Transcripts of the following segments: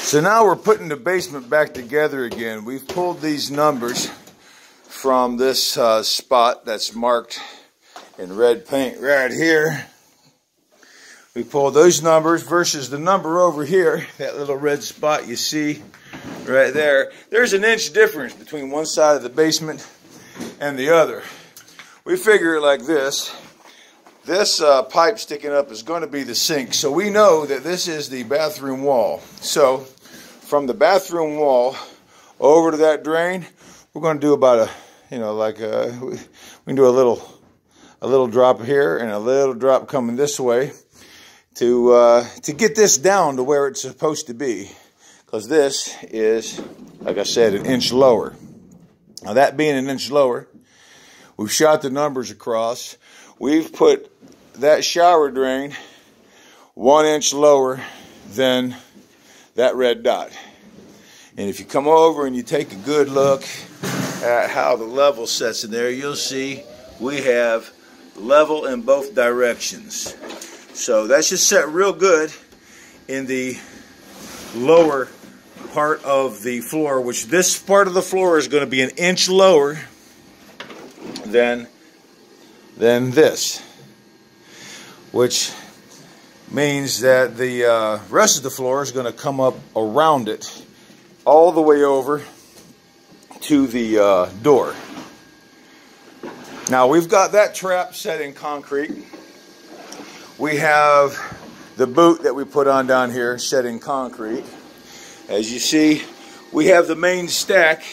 So now we're putting the basement back together again. We've pulled these numbers from this spot that's marked in red paint right here. We pulled those numbers versus the number over here, that little red spot you see right there. There's an inch difference between one side of the basement and the other. We figure it like this. This pipe sticking up is going to be the sink, so we know that this is the bathroom wall. So from the bathroom wall over to that drain, we're going to do about we can do a little drop here and a little drop coming this way to get this down to where it's supposed to be, because this is, like I said, an inch lower. Now that being an inch lower, we've shot the numbers across. We've put that shower drain 1 inch lower than that red dot. And if you come over and you take a good look at how the level sets in there, you'll see we have level in both directions. So that's just set real good in the lower part of the floor, which this part of the floor is going to be an inch lower than this, which means that the rest of the floor is going to come up around it all the way over to the door. Now we've got that trap set in concrete. We have the boot that we put on down here set in concrete. As you see, we have the main stack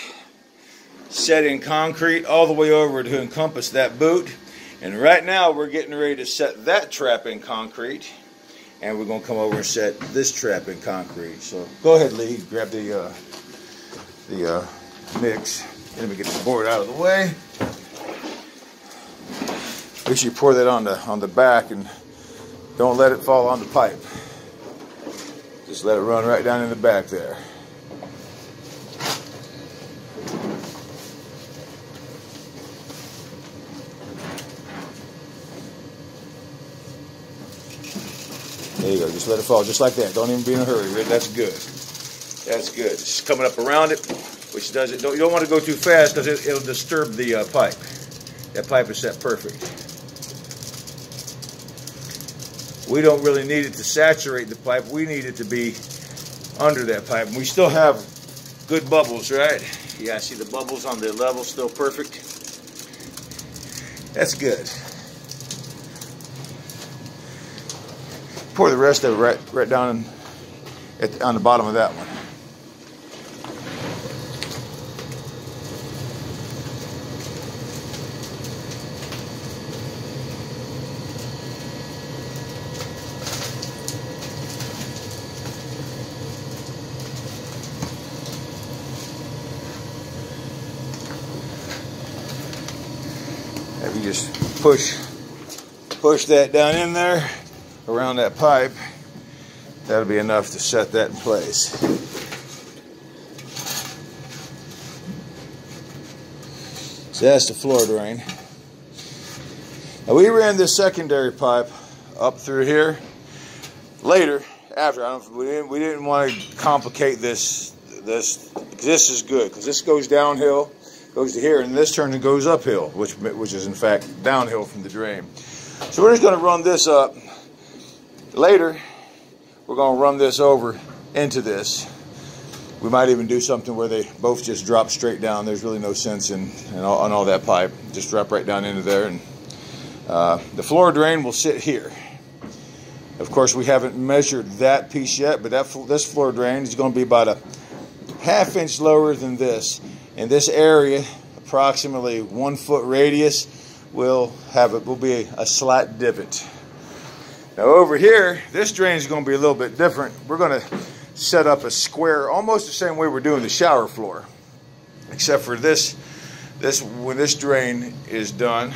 set in concrete all the way over to encompass that boot. And right now we're getting ready to set that trap in concrete, and we're going to come over and set this trap in concrete. So go ahead, Lee, grab the mix. Let me get the board out of the way. Make sure you pour that on the back and don't let it fall on the pipe. Just let it run right down in the back there. There you go. Just let it fall just like that. Don't even be in a hurry. That's good. That's good. Just coming up around it, which does it. You don't want to go too fast because it'll disturb the pipe. That pipe is set perfect. We don't really need it to saturate the pipe. We need it to be under that pipe. And we still have good bubbles, right? Yeah, I see the bubbles on the level still perfect. That's good. Pour the rest of it right down on the bottom of that one. If you just push that down in there around that pipe, that'll be enough to set that in place. So that's the floor drain. Now we ran this secondary pipe up through here later. After we didn't want to complicate this. This is good because this goes downhill, goes to here, and this turns and goes uphill, which is in fact downhill from the drain. So we're just going to run this up. Later, we're going to run this over into this. We might even do something where they both just drop straight down. There's really no sense in all that pipe. Just drop right down into there. And the floor drain will sit here. Of course, we haven't measured that piece yet, but this floor drain is going to be about a ½ inch lower than this. And this area, approximately 1 foot radius, will be a slat divot. Now over here, this drain is going to be a little bit different. We're going to set up a square, almost the same way we're doing the shower floor, except for this. When this drain is done,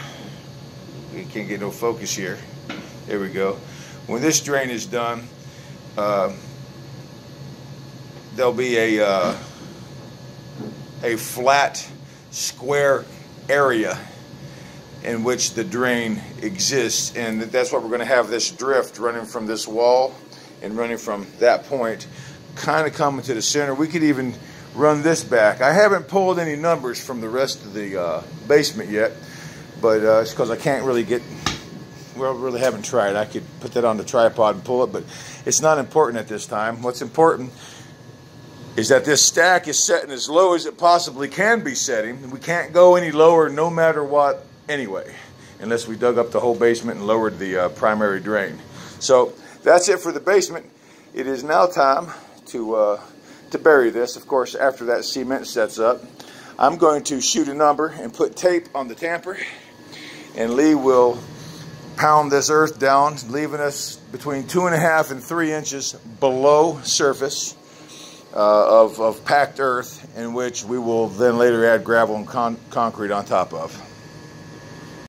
we can't get no focus here. There we go. When this drain is done, there'll be a flat square area in which the drain exists, and that's why we're going to have this drift running from this wall and running from that point kind of coming to the center. We could even run this back. I haven't pulled any numbers from the rest of the basement yet, but it's because I can't really get, well, really haven't tried. I could put that on the tripod and pull it, but it's not important at this time. What's important is that this stack is setting as low as it possibly can be setting. We can't go any lower no matter what anyway, unless we dug up the whole basement and lowered the primary drain. So that's it for the basement. It is now time to bury this. Of course, after that cement sets up, I'm going to shoot a number and put tape on the tamper, and Lee will pound this earth down, leaving us between 2.5 and 3 inches below surface of packed earth, in which we will then later add gravel and concrete on top of.